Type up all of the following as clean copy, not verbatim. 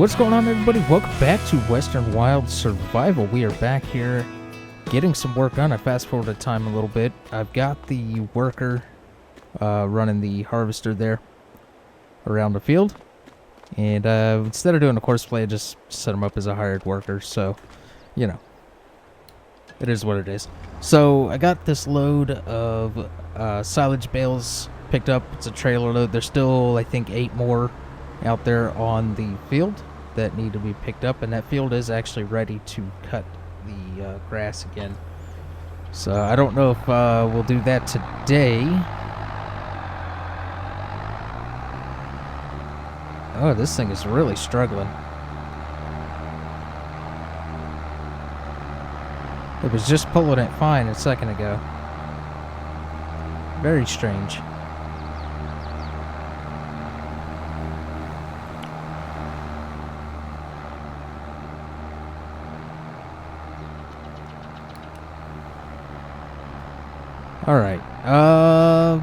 What's going on, everybody? Welcome back to Western Wild Survival. We are back here getting some work done. I fast forwarded time a little bit. I've got the worker running the harvester there around the field. And instead of doing a course play, I just set him up as a hired worker. So, you know, it is what it is. So I got this load of silage bales picked up. It's a trailer load. There's still, I think, 8 more out there on the field that need to be picked up, and that field is actually ready to cut the grass again. So I don't know if we'll do that today. Oh, this thing is really struggling. It was just pulling it fine a second ago. Very strange. Alright, I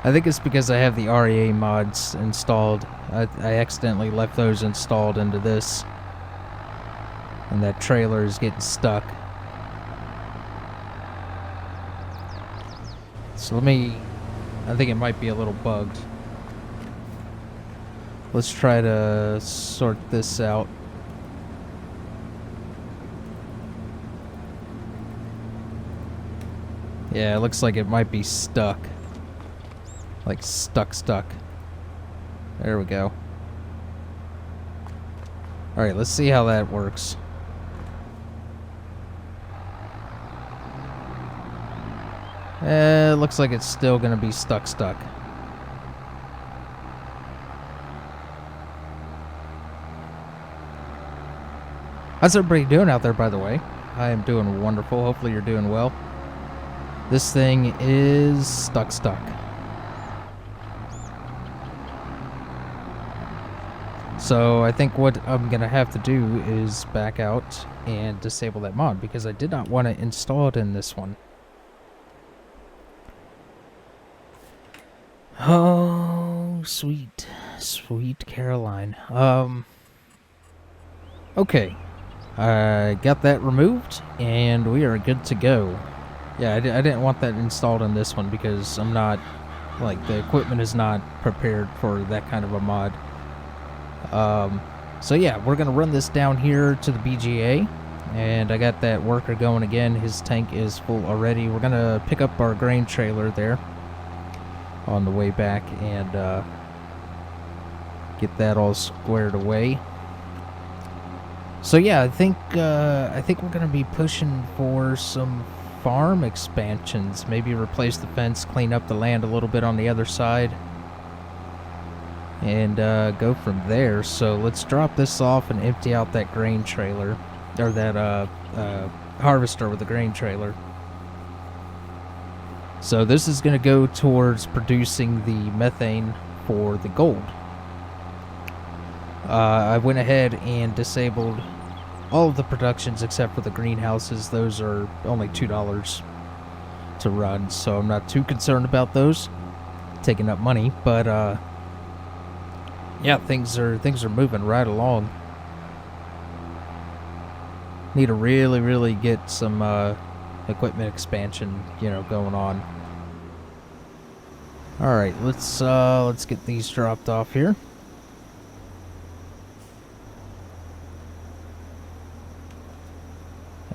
think it's because I have the REA mods installed. I accidentally left those installed into this, and that trailer is getting stuck. So I think it might be a little bugged. Let's try to sort this out. Yeah, it looks like it might be stuck. Like stuck. There we go. Alright, let's see how that works. It looks like it's still gonna be stuck. How's everybody doing out there, by the way? I am doing wonderful. Hopefully you're doing well. This thing is stuck. So I think what I'm going to have to do is back out and disable that mod, because I did not want to install it in this one. Oh, sweet Caroline. Okay. I got that removed, and we are good to go. Yeah, I didn't want that installed on this one because I'm not, like, the equipment is not prepared for that kind of a mod. So yeah, we're going to run this down here to the BGA, and I got that worker going again. His tank is full already. We're going to pick up our grain trailer there on the way back and get that all squared away. So yeah, I think we're going to be pushing for some farm expansions. Maybe replace the fence, clean up the land a little bit on the other side, and go from there. So let's drop this off and empty out that grain trailer, or that harvester with the grain trailer. So this is going to go towards producing the methane for the gold. I went ahead and disabled all of the productions except for the greenhouses. Those are only $2 to run, so I'm not too concerned about those taking up money. But yeah, things are moving right along. Need to really get some equipment expansion, going on. All right, let's get these dropped off here.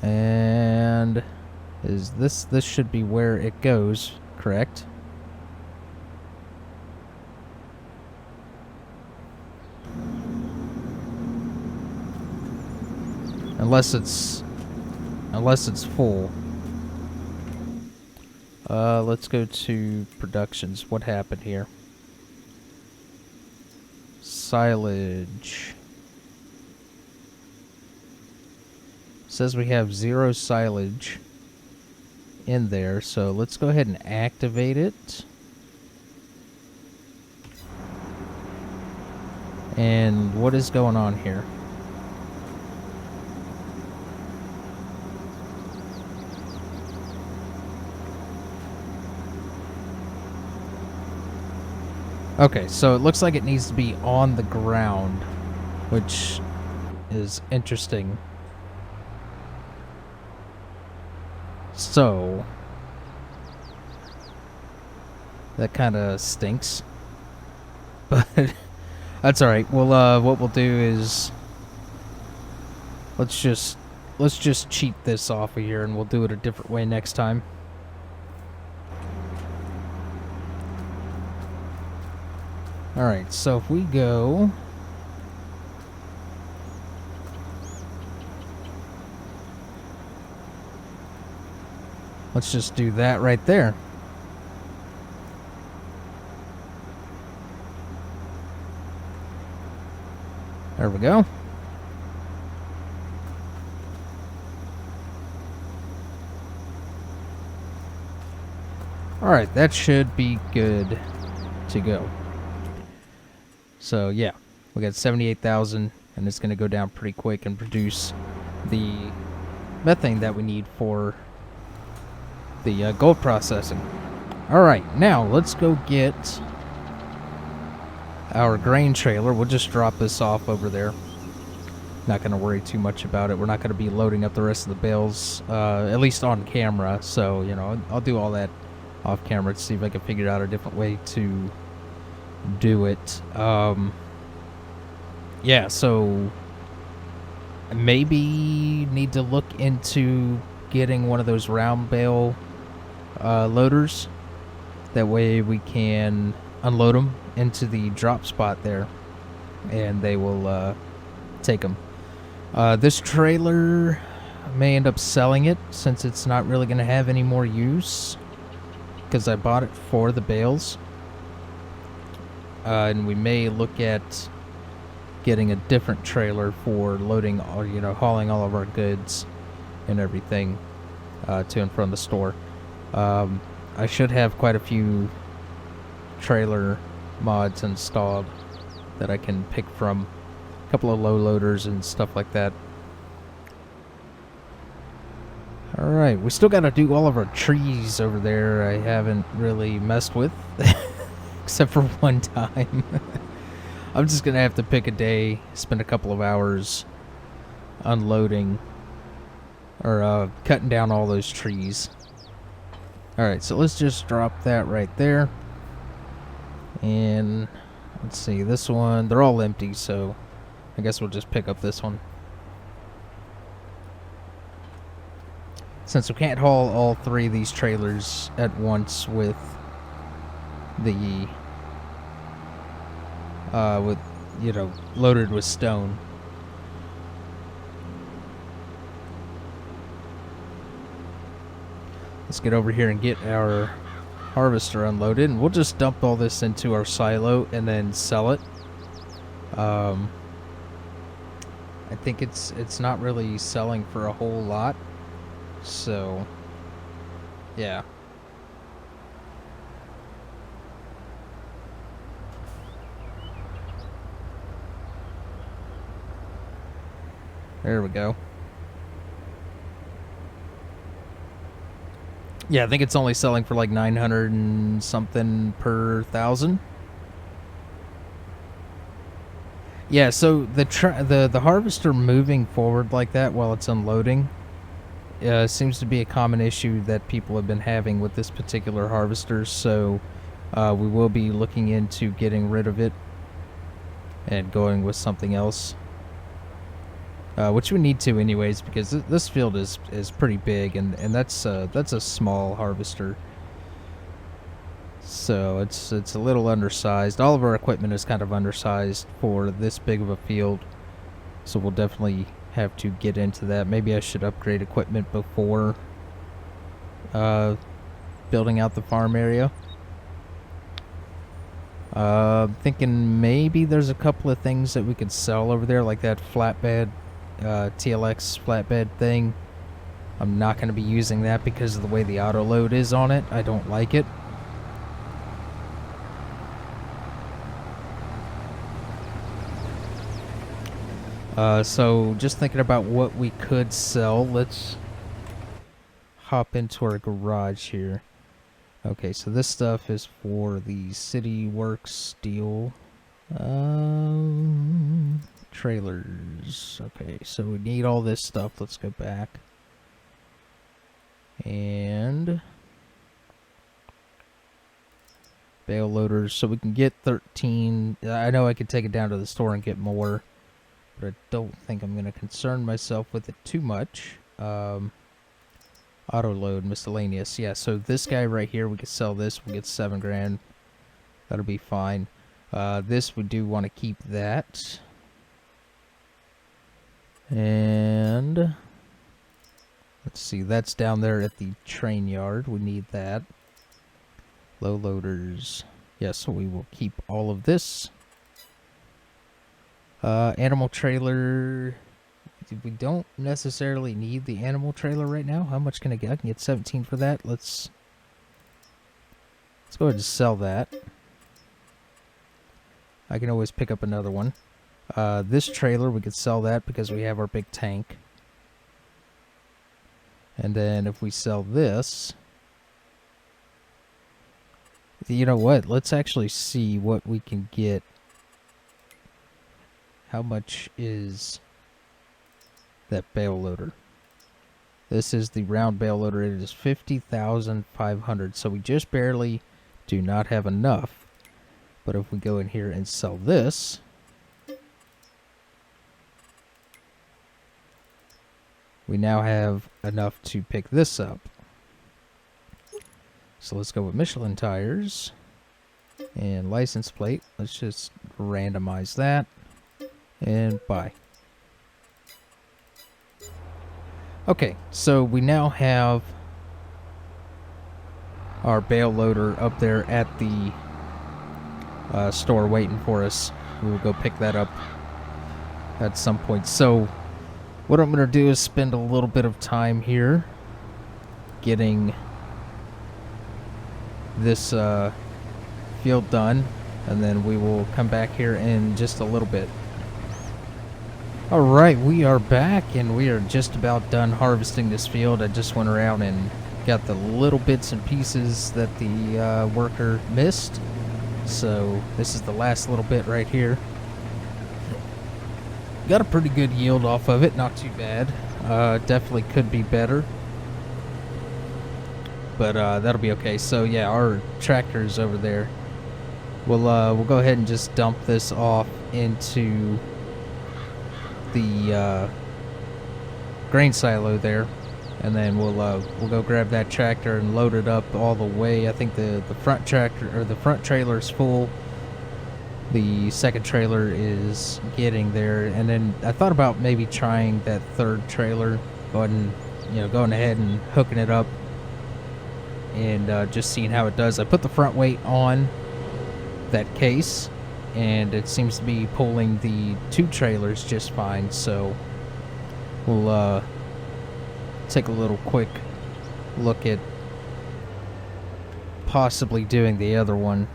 And this should be where it goes, correct? Unless it's full. Let's go to productions. What happened here? Silage. Says we have 0 silage in there, so let's go ahead and activate it. And what is going on here? Okay, so it looks like it needs to be on the ground, which is interesting. So that kind of stinks, but that's all right. Well, what we'll do is let's just cheat this off of here, and we'll do it a different way next time. All right, so if we go, let's just do that right there. There we go. All right, that should be good to go. So yeah, we got 78,000, and it's going to go down pretty quick and produce the methane that we need for the gold processing. All right, now let's go get our grain trailer. We'll just drop this off over there. Not going to worry too much about it. We're not going to be loading up the rest of the bales, at least on camera. So, you know, I'll do all that off camera to see if I can figure out a different way to do it. Yeah, so maybe need to look into getting one of those round bale loaders. That way we can unload them into the drop spot there, and they will take them. This trailer may end up selling it since it's not really going to have any more use, because I bought it for the bales. And we may look at getting a different trailer for loading, or, you know, hauling all of our goods and everything to and from the store. I should have quite a few trailer mods installed that I can pick from. A couple of low loaders and stuff like that. Alright, we still got to do all of our trees over there. I haven't really messed with. Except for one time. I'm just going to have to pick a day, spend a couple of hours unloading or cutting down all those trees. Alright, so let's just drop that right there. And let's see, this one, they're all empty, so I guess we'll just pick up this one. Since we can't haul all three of these trailers at once with the you know, loaded with stone. Let's get over here and get our harvester unloaded, and we'll just dump all this into our silo and then sell it. I think it's not really selling for a whole lot, so yeah. There we go. Yeah, I think it's only selling for like 900 and something per 1,000. Yeah, so the harvester moving forward like that while it's unloading seems to be a common issue that people have been having with this particular harvester. So we will be looking into getting rid of it and going with something else. Which we need to anyways, because this field is pretty big, and that's a small harvester, so it's a little undersized. All of our equipment is kind of undersized for this big of a field, so we'll definitely have to get into that. Maybe I should upgrade equipment before building out the farm area. Thinking maybe there's a couple of things that we could sell over there, like that flatbed TLX flatbed thing. I'm not going to be using that because of the way the auto load is on it. I don't like it. So just thinking about what we could sell. Let's hop into our garage here. Okay, so this stuff is for the city works steel trailers. Okay, so we need all this stuff. Let's go back. And bale loaders, so we can get 13. I know I could take it down to the store and get more, but I don't think I'm going to concern myself with it too much. Auto load, miscellaneous. Yeah, so this guy right here, we could sell this. We'll get 7 grand. That'll be fine. This, we do want to keep that. And let's see, that's down there at the train yard. We need that. Low loaders. Yes, so we will keep all of this. Animal trailer. We don't necessarily need the animal trailer right now. How much can I get? I can get 17 for that. Let's go ahead and sell that. I can always pick up another one. This trailer, we could sell that because we have our big tank. And then if we sell this, you know what? Let's actually see what we can get. How much is that bale loader? This is the round bale loader. It is 50,500. So we just barely do not have enough. But if we go in here and sell this, we now have enough to pick this up. So let's go with Michelin tires and license plate. Let's just randomize that and buy. Okay, so we now have our bale loader up there at the store waiting for us. We will go pick that up at some point. So what I'm going to do is spend a little bit of time here getting this field done, and then we will come back here in just a little bit. Alright, we are back and we are just about done harvesting this field. I just went around and got the little bits and pieces that the worker missed. So this is the last little bit right here. Got a pretty good yield off of it, not too bad. Definitely could be better, but that'll be okay. So yeah, our tractor is over there. We'll go ahead and just dump this off into the grain silo there, and then we'll go grab that tractor and load it up all the way. I think the front tractor, or the front trailer, is full. The second trailer is getting there, and then I thought about maybe trying that third trailer, going ahead and hooking it up and just seeing how it does. I put the front weight on that case, and it seems to be pulling the 2 trailers just fine. So we'll take a little quick look at possibly doing the other one.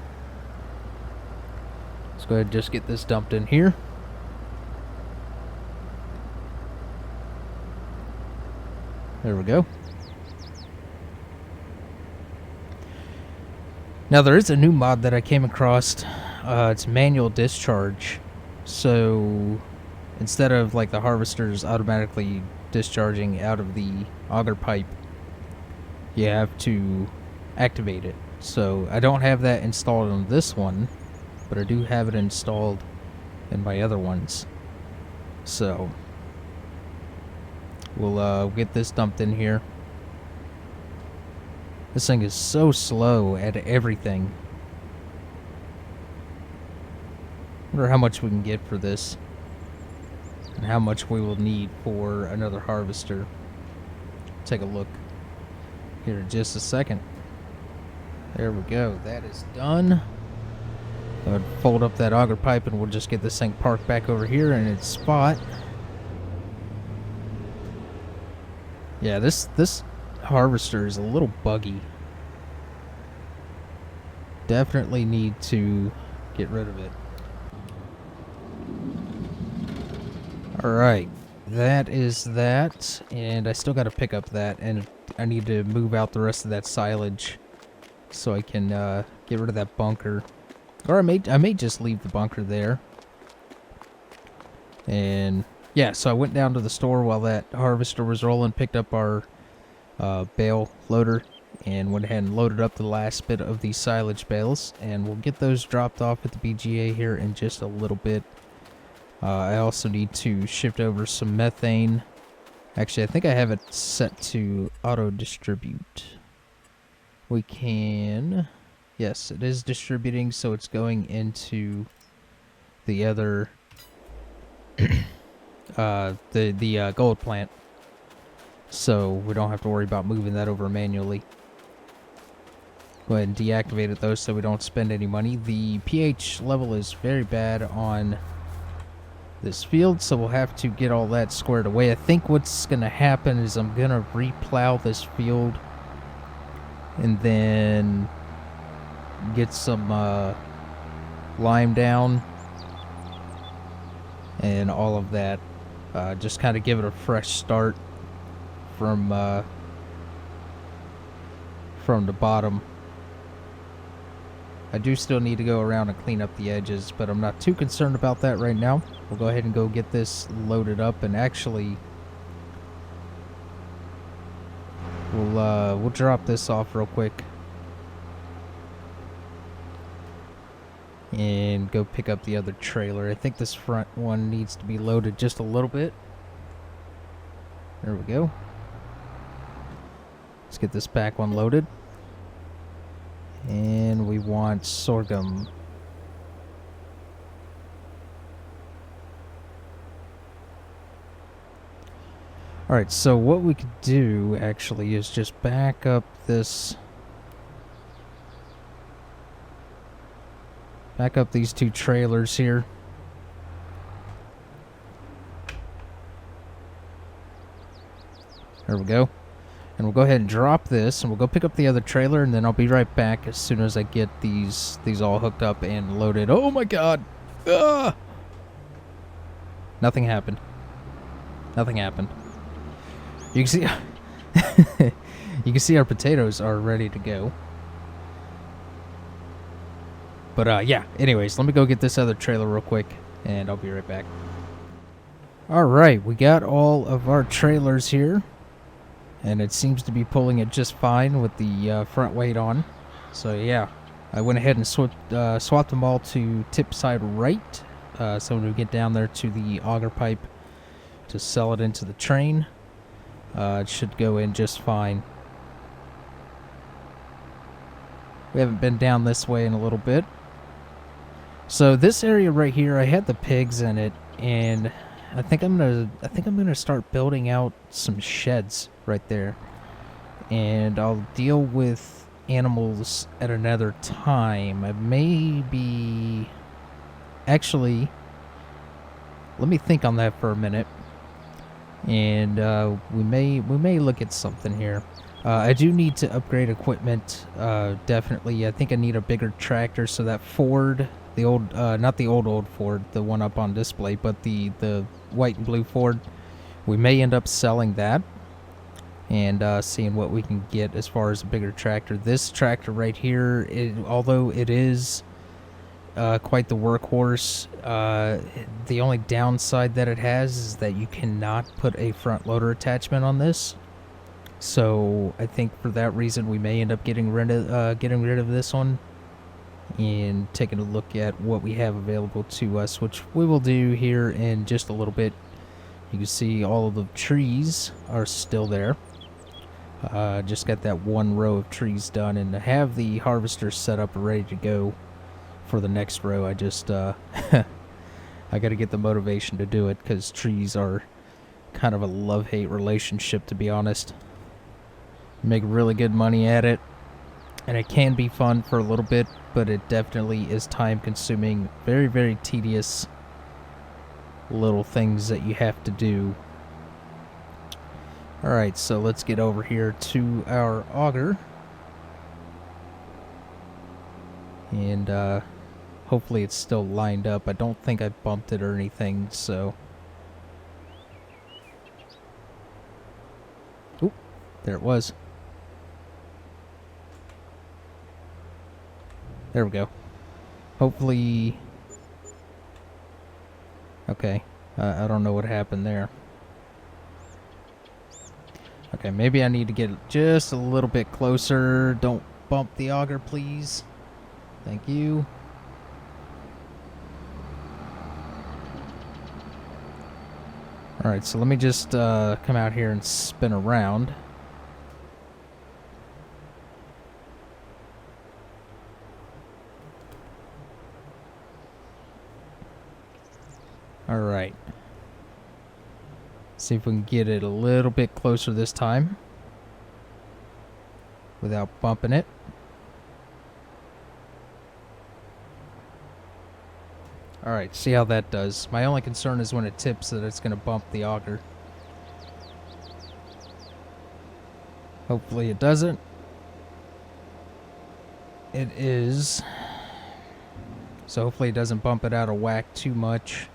Let's go ahead and just get this dumped in here. There we go. Now there is a new mod that I came across. It's manual discharge. So instead of like the harvesters automatically discharging out of the auger pipe, you have to activate it. So I don't have that installed on this one, but I do have it installed in my other ones. So we'll get this dumped in here. This thing is so slow at everything. Wonder how much we can get for this, and how much we will need for another harvester. Take a look here in just a second. There we go. That is done. I'll fold up that auger pipe and we'll just get this thing parked back over here in its spot. Yeah, this harvester is a little buggy. Definitely need to get rid of it. Alright, that is that, and I still got to pick up that, and I need to move out the rest of that silage so I can get rid of that bunker. Or I may just leave the bunker there. And yeah, so I went down to the store while that harvester was rolling, picked up our bale loader, and went ahead and loaded up the last bit of these silage bales, and we'll get those dropped off at the BGA here in just a little bit. I also need to shift over some methane. Actually, I think I have it set to auto distribute. We can, yes, it is distributing, so it's going into the other the gold plant, so we don't have to worry about moving that over manually. Go ahead and deactivate it though, so we don't spend any money. The pH level is very bad on this field, so we'll have to get all that squared away. I think what's gonna happen is I'm gonna replow this field and then get some lime down and all of that. Just kind of give it a fresh start from the bottom. I do still need to go around and clean up the edges, but I'm not too concerned about that right now. We'll go ahead and go get this loaded up, and actually we'll drop this off real quick and go pick up the other trailer. I think this front one needs to be loaded just a little bit. There we go. Let's get this back one loaded. And we want sorghum. Alright, so what we could do actually is just back up this. Back up these two trailers here. There we go. And we'll go ahead and drop this, and we'll go pick up the other trailer, and then I'll be right back as soon as I get these all hooked up and loaded. Oh my god! Ah! Nothing happened. Nothing happened. You can see you can see our potatoes are ready to go. But yeah, anyways, let me go get this other trailer real quick, and I'll be right back. Alright, we got all of our trailers here. And it seems to be pulling it just fine with the front weight on. So yeah, I went ahead and swapped them all to tip side right. So when we get down there to the auger pipe to sell it into the train, it should go in just fine. We haven't been down this way in a little bit. So this area right here, I had the pigs in it, and I think I'm gonna start building out some sheds right there, and I'll deal with animals at another time. I may be, actually, let me think on that for a minute, and we may look at something here. I do need to upgrade equipment, definitely. I think I need a bigger tractor, so that Ford, the old, not the old Ford, the one up on display, but the white and blue Ford, we may end up selling that and seeing what we can get as far as a bigger tractor. This tractor right here, although it is quite the workhorse, the only downside that it has is that you cannot put a front loader attachment on this. So I think for that reason we may end up getting rid of this one and taking a look at what we have available to us, which we will do here in just a little bit. You can see all of the trees are still there. Just got that one row of trees done, and to have the harvester set up and ready to go for the next row, I just I got to get the motivation to do it, because trees are kind of a love-hate relationship, to be honest. Make really good money at it, and it can be fun for a little bit, but it definitely is time-consuming, very, very tedious little things that you have to do. Alright, so let's get over here to our auger. And hopefully it's still lined up. I don't think I bumped it or anything, so... Oop, there it was. There we go. Hopefully... Okay. I don't know what happened there. Okay, maybe I need to get just a little bit closer. Don't bump the auger, please. Thank you. Alright, so let me just come out here and spin around. Alright. See if we can get it a little bit closer this time without bumping it. Alright, see how that does. My only concern is when it tips that it's going to bump the auger. Hopefully it doesn't. It is. So hopefully it doesn't bump it out of whack too much.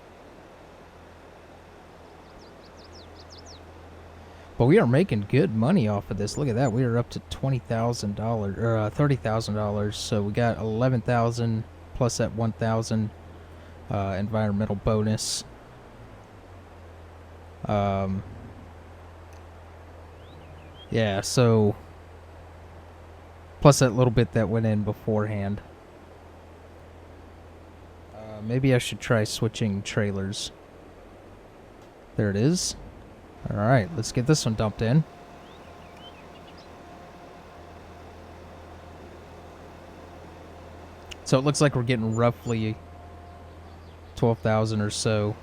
But we are making good money off of this. Look at that. We are up to $20,000 or $30,000. So we got $11,000 plus that $1,000 environmental bonus. Yeah, so plus that little bit that went in beforehand. Maybe I should try switching trailers. There it is. Alright, let's get this one dumped in. So it looks like we're getting roughly 12,000 or so.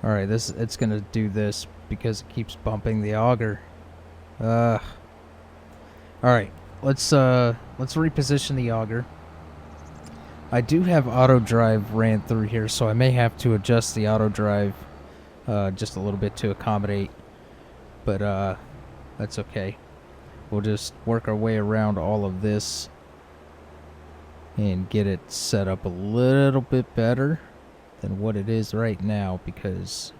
Alright, it's gonna do this because it keeps bumping the auger. Alright, let's reposition the auger. I do have auto drive ran through here, so I may have to adjust the auto drive just a little bit to accommodate, but that's okay. We'll just work our way around all of this and get it set up a little bit better than what it is right now, because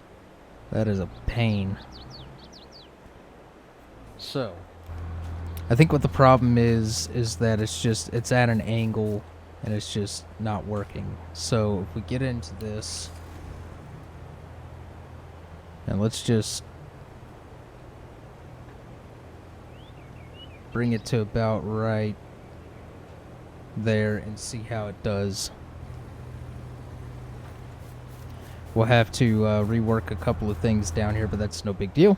that is a pain. So I think what the problem is that it's at an angle and it's just not working. So if we get into this, and let's just bring it to about right there and see how it does. We'll have to rework a couple of things down here, but that's no big deal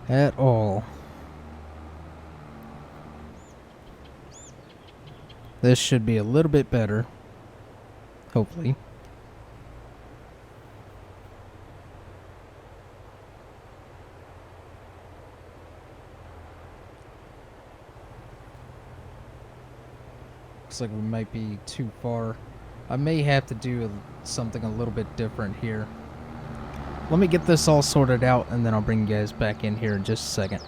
at all. This should be a little bit better, hopefully. Looks like we might be too far. I may have to do something a little bit different here. Let me get this all sorted out, and then I'll bring you guys back in here in just a second.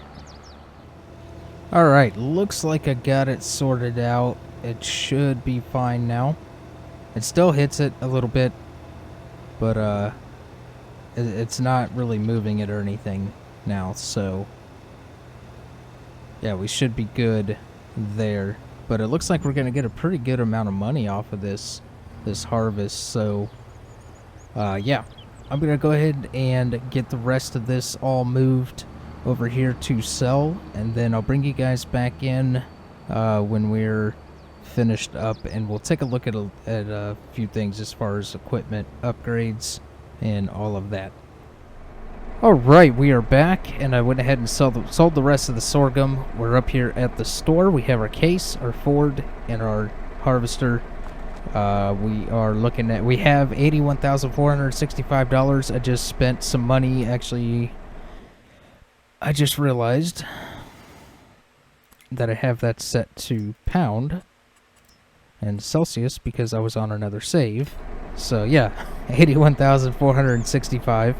Alright, looks like I got it sorted out. It should be fine now. It still hits it a little bit, but it's not really moving it or anything now, so yeah, we should be good there. But it looks like we're gonna get a pretty good amount of money off of this harvest, so yeah, I'm gonna go ahead and get the rest of this all moved over here to sell, and then I'll bring you guys back in when we're finished up, and we'll take a look at a few things as far as equipment upgrades and all of that. Alright, we are back, and I went ahead and sold the rest of the sorghum. We're up here at the store. We have our case, our Ford, and our harvester. We are looking at, we have $81,465. I just spent some money. Actually, I just realized that I have that set to pound and Celsius because I was on another save. So yeah, 81,465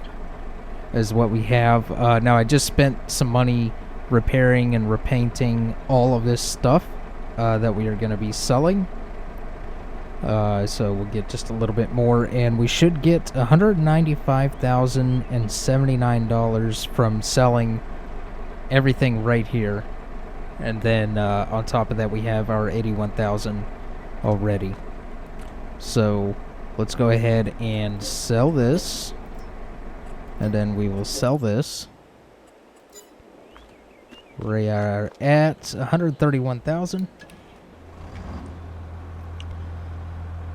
is what we have. Now I just spent some money repairing and repainting all of this stuff that we are going to be selling. So we'll get just a little bit more, and we should get $195,079 from selling everything right here. And then on top of that, we have our 81,000 already. So let's go ahead and sell this. And then we will sell this. We are at 131,000.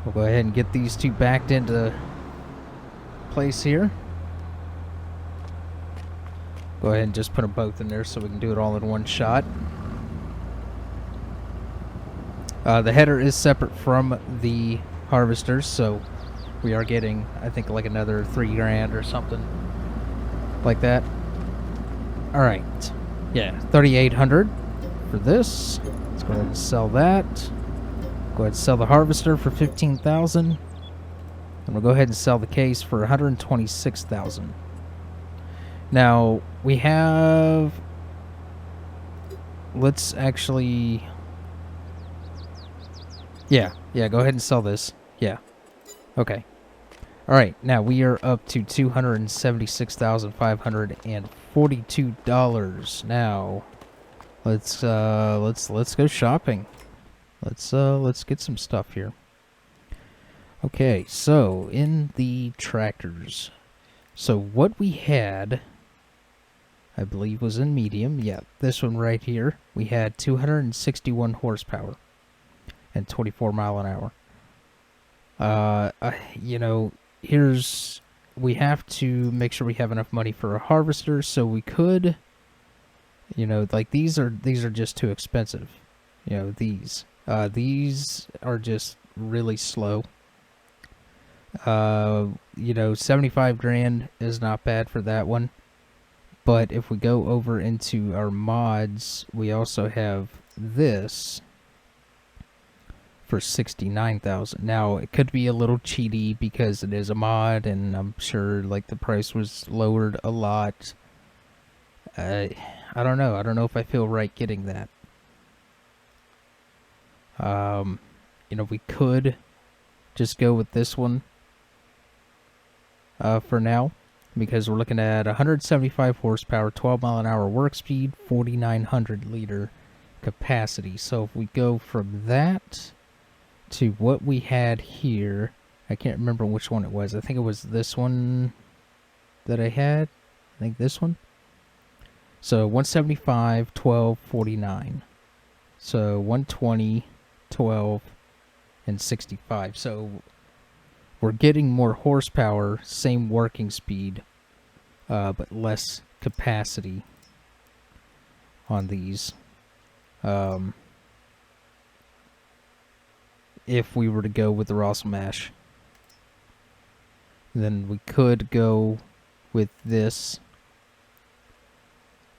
We'll go ahead and get these two backed into place here. Go ahead and just put them both in there so we can do it all in one shot. The header is separate from the harvester, so we are getting, I think, like another $3,000 or something like that. All right, yeah, 3,800 for this. Let's go ahead and sell that. Go ahead and sell the harvester for 15,000, and we'll go ahead and sell the case for 126,000. Now we have. Let's actually. Yeah, go ahead and sell this. Yeah. Okay. All right, now we are up to $276,542. Now, let's go shopping. Let's get some stuff here. Okay, so in the tractors. So what we had, I believe, was in medium. Yeah, this one right here. We had 261 horsepower and 24 mile an hour. You know, we have to make sure we have enough money for a harvester, so we could, you know, like these are just too expensive. You know, these are just really slow. You know, 75 grand is not bad for that one. But if we go over into our mods, we also have this for 69,000. Now, it could be a little cheaty because it is a mod, and I'm sure like the price was lowered a lot. I don't know. I don't know if I feel right getting that. You know, we could just go with this one for now, because we're looking at 175 horsepower, 12 mile an hour work speed, 4,900 liter capacity. So if we go from that to what we had here, I can't remember which one it was. I think it was this one that I had. I think this one. So 175, 12, 49. So 120, 12, and 65. So we're getting more horsepower, same working speed, but less capacity on these. If we were to go with the Rossel Mash, then we could go with this.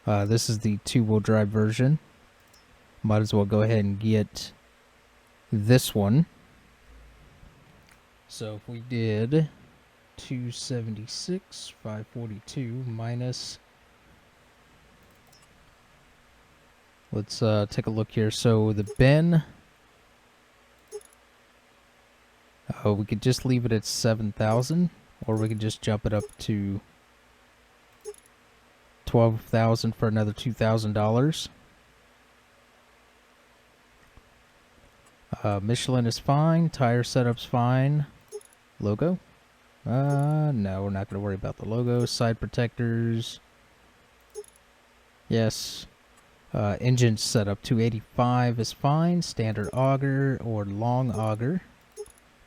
This is the two-wheel drive version. Might as well go ahead and get this one. So if we did 276, 542 minus, let's take a look here. So the bin, we could just leave it at 7,000, or we could just jump it up to 12,000 for another $2,000. Michelin is fine. Tire setup's fine. Logo? No, we're not going to worry about the logo. Side protectors. Yes. Engine setup 285 is fine. Standard auger or long auger.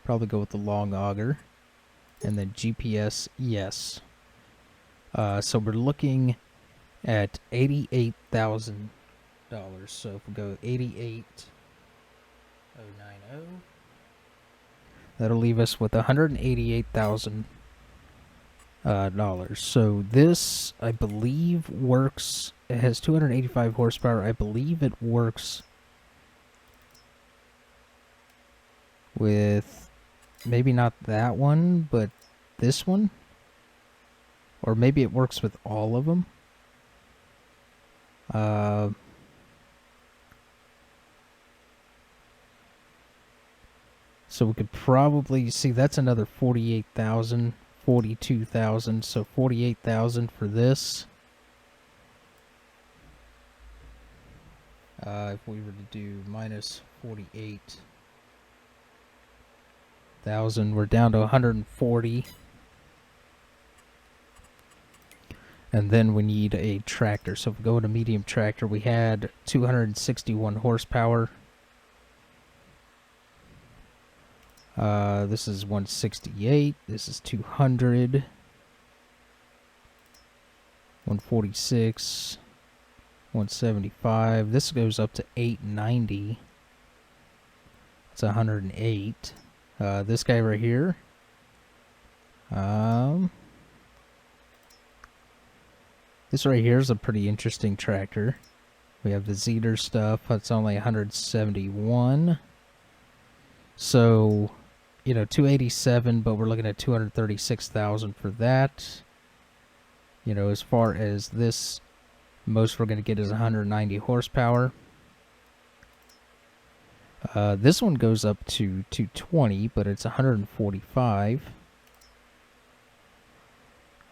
Probably go with the long auger. And then GPS, yes. So we're looking at $88,000. So if we go 88,090, that'll leave us with $188,000. So this, I believe, works. It has 285 horsepower. I believe it works with maybe not that one, but this one. Or maybe it works with all of them. So we could probably see that's another 48,000, 42,000. So 48,000 for this. If we were to do minus 48,000, we're down to 140. And then we need a tractor. So if we go to medium tractor, we had 261 horsepower. This is 168. This is 200. 146. 175. This goes up to 890. It's 108. This guy right here. This right here is a pretty interesting tractor. We have the Zeter stuff. That's only 171. So, you know, 287, but we're looking at 236,000 for that. You know, as far as this, most we're going to get is 190 horsepower. This one goes up to 220, but it's 145.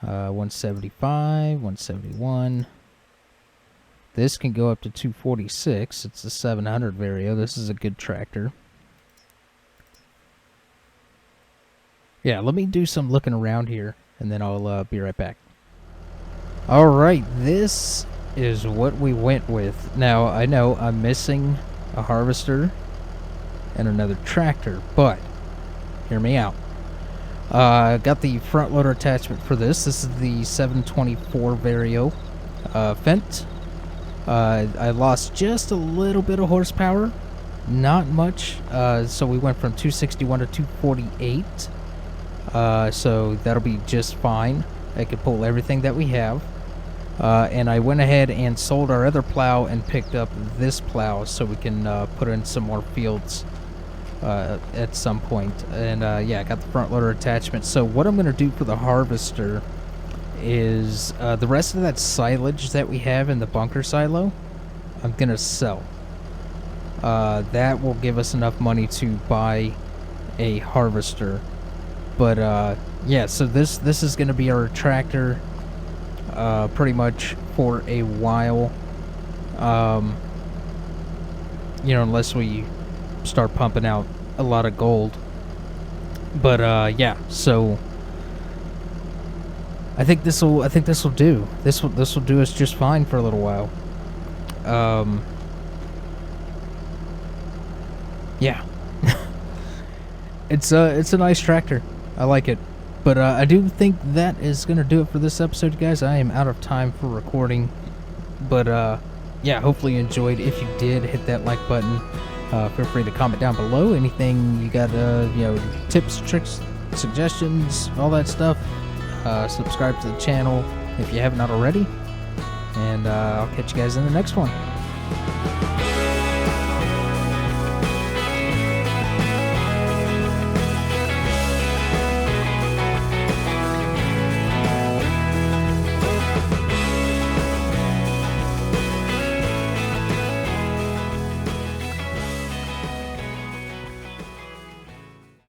175, 171. This can go up to 246. It's the 700 Vario. This is a good tractor. Yeah, let me do some looking around here, and then I'll be right back. Alright, this is what we went with. Now, I know I'm missing a harvester and another tractor, but hear me out. Got the front loader attachment for this. This is the 724 Vario Fendt. I lost just a little bit of horsepower, not much. So we went from 261 to 248. So that'll be just fine. I could pull everything that we have. And I went ahead and sold our other plow and picked up this plow so we can put in some more fields at some point. And yeah, I got the front loader attachment. So what I'm going to do for the harvester is the rest of that silage that we have in the bunker silo, I'm going to sell. That will give us enough money to buy a harvester. But yeah, so this is going to be our tractor pretty much for a while. You know, unless we start pumping out a lot of gold. But yeah, so I think this will do. This will do us just fine for a little while. Yeah. It's a nice tractor. I like it. But I do think that is going to do it for this episode, guys. I am out of time for recording. But yeah, hopefully you enjoyed. If you did, hit that like button. Feel free to comment down below. Anything you got, you know, tips, tricks, suggestions, all that stuff. Subscribe to the channel if you have not already. And I'll catch you guys in the next one.